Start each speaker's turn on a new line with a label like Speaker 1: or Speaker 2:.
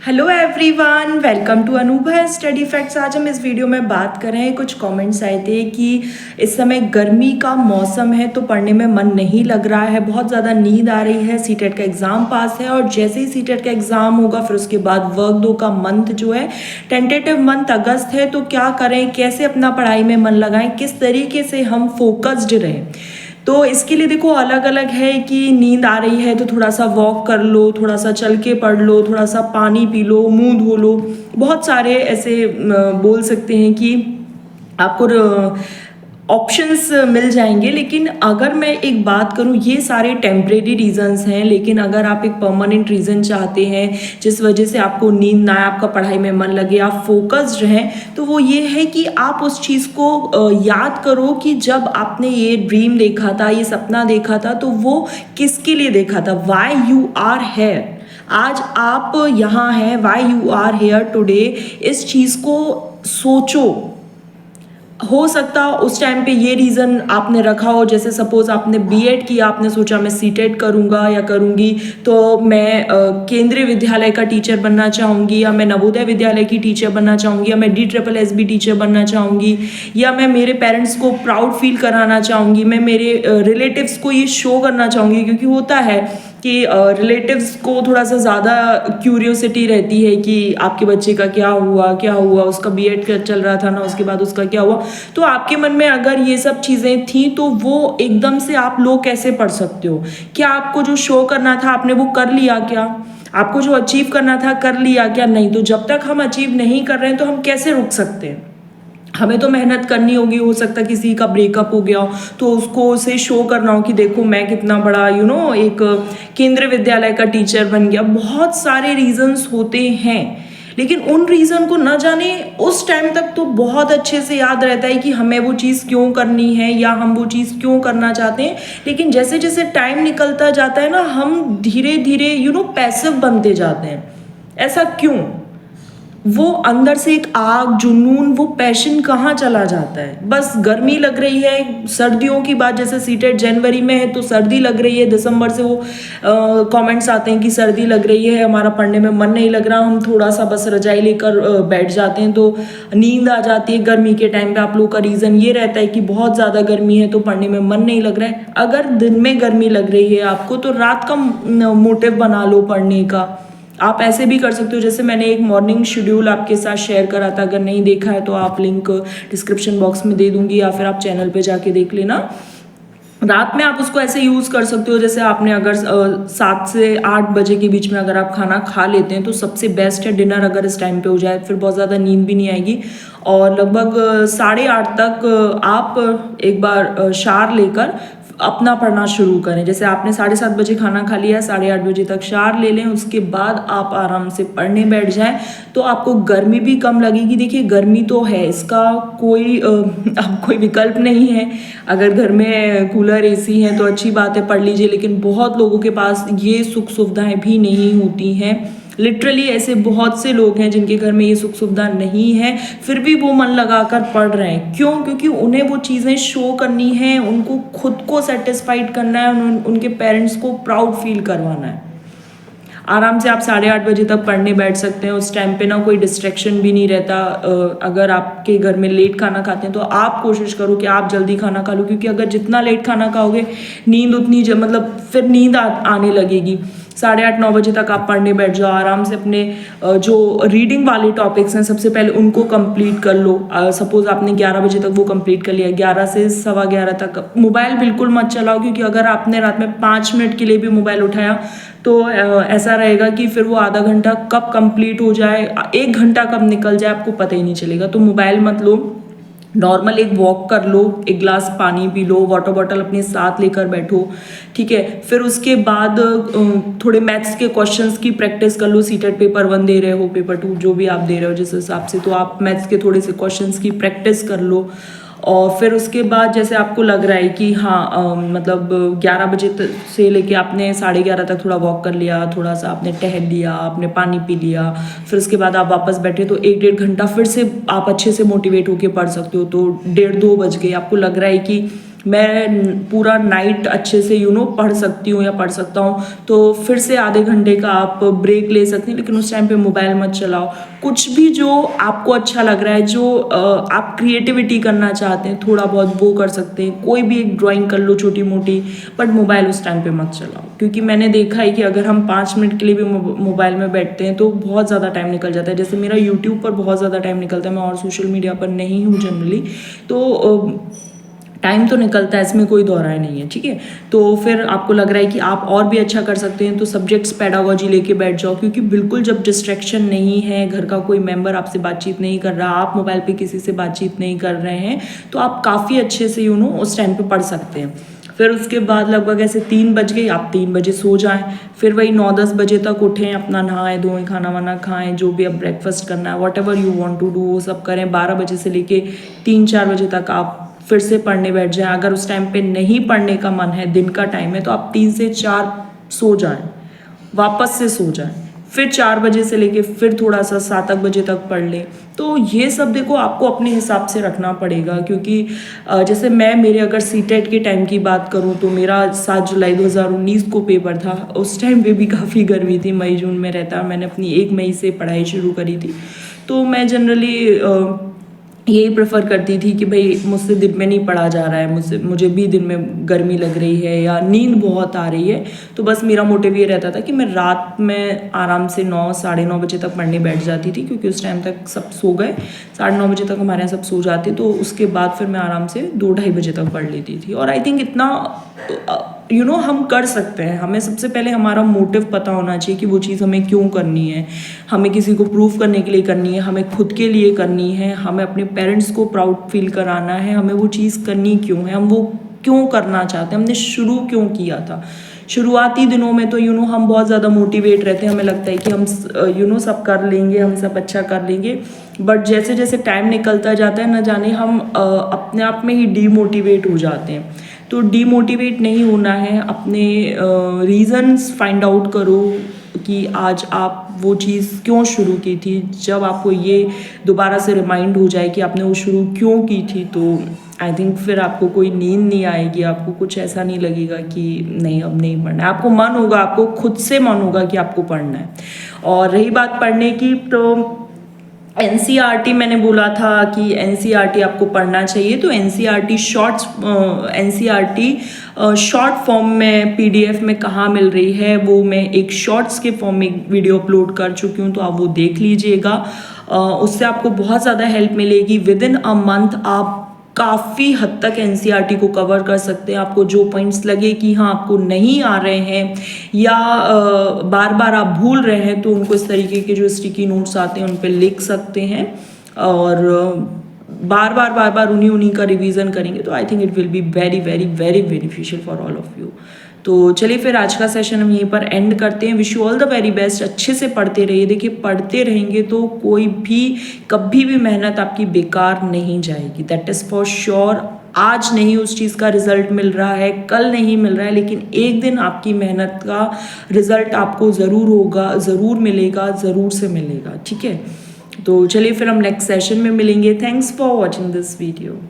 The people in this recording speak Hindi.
Speaker 1: Hello everyone, welcome to Anubha study facts. आज हम इस वीडियो में बात कर रहे हैं, कुछ कमेंट्स आए थे कि इस समय गर्मी का मौसम है तो पढ़ने में मन नहीं लग रहा है, बहुत ज़्यादा नींद आ रही है, सीटेट का एग्ज़ाम पास है और जैसे ही सीटेट का एग्ज़ाम होगा फिर उसके बाद वर्क 2 का मंथ जो है, टेंटेटिव मंथ अगस्त है, तो क्या करें, कैसे अपना पढ़ाई में मन लगाएं, किस तरीके से हम फोकस्ड रहें। तो इसके लिए देखो अलग अलग है कि नींद आ रही है तो थोड़ा सा वॉक कर लो, थोड़ा सा चल के पढ़ लो, थोड़ा सा पानी पी लो, मुंह धो लो, बहुत सारे ऐसे बोल सकते हैं कि आपको ऑप्शंस मिल जाएंगे। लेकिन अगर मैं एक बात करूं, ये सारे टेम्परेरी रीजंस हैं, लेकिन अगर आप एक परमानेंट रीज़न चाहते हैं जिस वजह से आपको नींद ना आए, आपका पढ़ाई में मन लगे, आप फोकस्ड रहें, तो वो ये है कि आप उस चीज़ को याद करो कि जब आपने ये ड्रीम देखा था, ये सपना देखा था, तो वो किसके लिए देखा था, वाई यू आर हेयर। आज आप यहाँ हैं, why you are here today, इस चीज़ को सोचो। हो सकता उस टाइम पे ये रीज़न आपने रखा हो, जैसे सपोज आपने बीएड किया, आपने सोचा मैं सीटेट करूँगा या करूँगी तो मैं केंद्रीय विद्यालय का टीचर बनना चाहूँगी, या मैं नवोदय विद्यालय की टीचर बनना चाहूँगी, या मैं DSSB टीचर बनना चाहूँगी, या मैं मेरे पेरेंट्स को प्राउड फील कराना चाहूँगी, मैं मेरे रिलेटिव्स को ये शो करना चाहूँगी। क्योंकि होता है कि रिलेटिव्स को थोड़ा सा ज़्यादा क्यूरियोसिटी रहती है कि आपके बच्चे का क्या हुआ, उसका बीएड चल रहा था ना, उसके बाद उसका क्या हुआ। तो आपके मन में अगर ये सब चीज़ें थी तो वो एकदम से आप लोग कैसे पढ़ सकते हो? क्या आपको जो शो करना था आपने वो कर लिया क्या? आपको जो अचीव करना था कर लिया क्या? नहीं। तो जब तक हम अचीव नहीं कर रहे हैं तो हम कैसे रुक सकते हैं? हमें तो मेहनत करनी होगी। हो सकता है किसी का ब्रेकअप हो गया हो तो उसको उसे शो करना हो कि देखो मैं कितना बड़ा एक केंद्रीय विद्यालय का टीचर बन गया। बहुत सारे रीजंस होते हैं, लेकिन उन रीज़न को न जाने उस टाइम तक तो बहुत अच्छे से याद रहता है कि हमें वो चीज़ क्यों करनी है या हम वो चीज़ क्यों करना चाहते हैं। लेकिन जैसे जैसे टाइम निकलता जाता है ना, हम धीरे धीरे पैसिव बनते जाते हैं। ऐसा क्यों? वो अंदर से एक आग, जुनून, वो पैशन कहाँ चला जाता है? बस गर्मी लग रही है, सर्दियों की बात, जैसे सीटेट जनवरी में है तो सर्दी लग रही है, दिसंबर से वो कमेंट्स आते हैं कि सर्दी लग रही है, हमारा पढ़ने में मन नहीं लग रहा, हम थोड़ा सा बस रजाई लेकर बैठ जाते हैं तो नींद आ जाती है। गर्मी के टाइम पे आप लोग का रीज़न ये रहता है कि बहुत ज़्यादा गर्मी है तो पढ़ने में मन नहीं लग रहा है। अगर दिन में गर्मी लग रही है आपको तो रात का मोटिव बना लो पढ़ने का। आप ऐसे भी कर सकते हो, जैसे मैंने एक मॉर्निंग शेड्यूल आपके साथ शेयर करा था, अगर नहीं देखा है तो आप लिंक डिस्क्रिप्शन बॉक्स में दे दूंगी या फिर आप चैनल पे जाके देख लेना। रात में आप उसको ऐसे यूज़ कर सकते हो, जैसे आपने अगर 7 से 8 बजे के बीच में अगर आप खाना खा लेते हैं तो सबसे बेस्ट है डिनर अगर इस टाइम पे हो जाए, फिर बहुत ज़्यादा नींद भी नहीं आएगी। और लगभग 8:30 तक आप एक बार शार लेकर अपना पढ़ना शुरू करें। जैसे आपने 7:30 बजे खाना खा लिया, 8:30 बजे तक शार ले लें, उसके बाद आप आराम से पढ़ने बैठ जाएं तो आपको गर्मी भी कम लगेगी। देखिए गर्मी तो है, इसका कोई अब कोई विकल्प नहीं है। अगर घर में कूलर एसी है तो अच्छी बात है, पढ़ लीजिए, लेकिन बहुत लोगों के पास ये सुख सुविधाएं भी नहीं होती हैं। लिटरली ऐसे बहुत से लोग हैं जिनके घर में ये सुख सुविधा नहीं है, फिर भी वो मन लगाकर पढ़ रहे हैं। क्यों? क्योंकि उन्हें वो चीज़ें शो करनी है, उनको खुद को सेटिस्फाइड करना है, उनके पेरेंट्स को प्राउड फील करवाना है। आराम से आप 8:30 बजे तक पढ़ने बैठ सकते हैं। उस टाइम पे ना कोई डिस्ट्रैक्शन भी नहीं रहता। अगर आपके घर में लेट खाना खाते हैं तो आप कोशिश करो कि आप जल्दी खाना खा लो, क्योंकि अगर जितना लेट खाना खाओगे नींद उतनी मतलब फिर नींद आने लगेगी। 8:30-9 बजे तक आप पढ़ने बैठ जाओ। आराम से अपने जो रीडिंग वाले टॉपिक्स हैं सबसे पहले उनको कंप्लीट कर लो। सपोज आपने 11 बजे तक वो कंप्लीट कर लिया, 11 से 11:15 तक मोबाइल बिल्कुल मत चलाओ, क्योंकि अगर आपने रात में 5 मिनट के लिए भी मोबाइल उठाया तो ऐसा रहेगा कि फिर वो आधा घंटा कब कंप्लीट हो जाए, 1 घंटा कब निकल जाए आपको पता ही नहीं चलेगा। तो मोबाइल मत लो, नॉर्मल एक वॉक कर लो, एक ग्लास पानी पी लो, वाटर बॉटल अपने साथ लेकर बैठो, ठीक है। फिर उसके बाद थोड़े मैथ्स के क्वेश्चंस की प्रैक्टिस कर लो। सीटेट पेपर 1 दे रहे हो, पेपर 2 जो भी आप दे रहे हो जिस हिसाब से, तो आप मैथ्स के थोड़े से क्वेश्चंस की प्रैक्टिस कर लो। और फिर उसके बाद जैसे आपको लग रहा है कि हाँ मतलब 11 बजे से लेके आपने 11:30 तक थोड़ा वॉक कर लिया, थोड़ा सा आपने टहल लिया, आपने पानी पी लिया, फिर उसके बाद आप वापस बैठे तो 1-1.5 घंटा फिर से आप अच्छे से मोटिवेट होके पढ़ सकते हो। तो 1:30-2 बज गए, आपको लग रहा है कि मैं पूरा नाइट अच्छे से पढ़ सकती हूँ या पढ़ सकता हूँ, तो फिर से आधे घंटे का आप ब्रेक ले सकते हैं, लेकिन उस टाइम पे मोबाइल मत चलाओ। कुछ भी जो आपको अच्छा लग रहा है, जो आप क्रिएटिविटी करना चाहते हैं, थोड़ा बहुत वो कर सकते हैं, कोई भी एक ड्राइंग कर लो छोटी मोटी, बट मोबाइल उस टाइम पे मत चलाओ। क्योंकि मैंने देखा है कि अगर हम 5 मिनट के लिए भी मोबाइल में बैठते हैं तो बहुत ज़्यादा टाइम निकल जाता है। जैसे मेरा यूट्यूब पर बहुत ज़्यादा टाइम निकलता है, मैं और सोशल मीडिया पर नहीं हूँ जनरली, तो टाइम तो निकलता है, इसमें कोई दोहराए नहीं है, ठीक है। तो फिर आपको लग रहा है कि आप और भी अच्छा कर सकते हैं, तो सब्जेक्ट्स पेडागोजी लेके बैठ जाओ। क्योंकि बिल्कुल जब डिस्ट्रैक्शन नहीं है, घर का कोई मेंबर आपसे बातचीत नहीं कर रहा, आप मोबाइल पे किसी से बातचीत नहीं कर रहे हैं, तो आप काफ़ी अच्छे से उस टाइम पे पढ़ सकते हैं। फिर उसके बाद लगभग ऐसे 3 बज गई, आप 3 बजे सो जाएं। फिर वही 9-10 बजे तक उठें, अपना नहाएं धोएं, खाना वाना खाएं, जो भी अब ब्रेकफास्ट करना है, whatever you want to do वो सब करें। 12 बजे से लेके 3-4 बजे तक आप फिर से पढ़ने बैठ जाएं। अगर उस टाइम पे नहीं पढ़ने का मन है, दिन का टाइम है, तो आप 3 से 4 सो जाएं, वापस से सो जाएं, फिर 4 बजे से लेके फिर थोड़ा सा 7 बजे तक पढ़ लें। तो ये सब देखो आपको अपने हिसाब से रखना पड़ेगा। क्योंकि जैसे मेरे अगर सीटेट के टाइम की बात करूँ, तो मेरा 7 जुलाई 2019 को पेपर था। उस टाइम पे भी काफ़ी गर्मी थी, मई जून में रहता। मैंने अपनी 1 मई से पढ़ाई शुरू करी थी। तो मैं जनरली यही प्रेफर करती थी कि भाई मुझसे दिन में नहीं पढ़ा जा रहा है, मुझे भी दिन में गर्मी लग रही है या नींद बहुत आ रही है, तो बस मेरा मोटिव ये रहता था कि मैं रात में आराम से 9-9:30 बजे तक पढ़ने बैठ जाती थी। क्योंकि उस टाइम तक सब सो गए, 9:30 बजे तक हमारे यहाँ सब सो जाते, तो उसके बाद फिर मैं आराम से 2-2:30 बजे तक पढ़ लेती थी। और आई थिंक इतना हम कर सकते हैं। हमें सबसे पहले हमारा मोटिव पता होना चाहिए कि वो चीज़ हमें क्यों करनी है। हमें किसी को प्रूव करने के लिए करनी है, हमें खुद के लिए करनी है, हमें अपने पेरेंट्स को प्राउड फील कराना है, हमें वो चीज़ करनी क्यों है, हम वो क्यों करना चाहते हैं, हमने शुरू क्यों किया था। शुरुआती दिनों में तो हम बहुत ज़्यादा मोटिवेट रहते हैं, हमें लगता है कि हम सब कर लेंगे, हम सब अच्छा कर लेंगे। बट जैसे जैसे टाइम निकलता जाता है, न जाने हम अपने आप में ही डीमोटिवेट हो जाते हैं। तो डीमोटिवेट नहीं होना है, अपने रीज़न्स फाइंड आउट करो कि आज आप वो चीज़ क्यों शुरू की थी। जब आपको ये दोबारा से रिमाइंड हो जाए कि आपने वो शुरू क्यों की थी, तो आई थिंक फिर आपको कोई नींद नहीं आएगी, आपको कुछ ऐसा नहीं लगेगा कि नहीं अब नहीं पढ़ना है। आपको मन होगा, आपको खुद से मन होगा कि आपको पढ़ना है। और रही बात पढ़ने की, तो एनसीईआरटी मैंने बोला था कि एनसीईआरटी आपको पढ़ना चाहिए, तो एनसीईआरटी शॉर्ट फॉर्म में पीडीएफ में कहाँ मिल रही है, वो मैं एक शॉर्ट्स के फॉर्म में वीडियो अपलोड कर चुकी हूँ, तो आप वो देख लीजिएगा। उससे आपको बहुत ज़्यादा हेल्प मिलेगी। विदिन अ मंथ आप काफ़ी हद तक एनसीईआरटी को कवर कर सकते हैं। आपको जो पॉइंट्स लगे कि हाँ आपको नहीं आ रहे हैं या बार बार आप भूल रहे हैं, तो उनको इस तरीके के जो स्टिकी नोट्स आते हैं उन पे लिख सकते हैं, और बार बार उन्हीं का रिवीजन करेंगे, तो I think it will be very very very beneficial for all of you. तो चलिए फिर आज का सेशन हम यहीं पर एंड करते हैं। Wish you all the very best. अच्छे से पढ़ते रहिए। देखिए पढ़ते रहेंगे तो कोई भी कभी भी मेहनत आपकी बेकार नहीं जाएगी, दैट इज़ फॉर श्योर। आज नहीं उस चीज़ का रिजल्ट मिल रहा है, कल नहीं मिल रहा है, लेकिन एक दिन आपकी मेहनत का रिजल्ट आपको ज़रूर होगा, ज़रूर मिलेगा, ज़रूर से मिलेगा, ठीक है। तो चलिए फिर हम नेक्स्ट सेशन में मिलेंगे। Thanks for watching this video.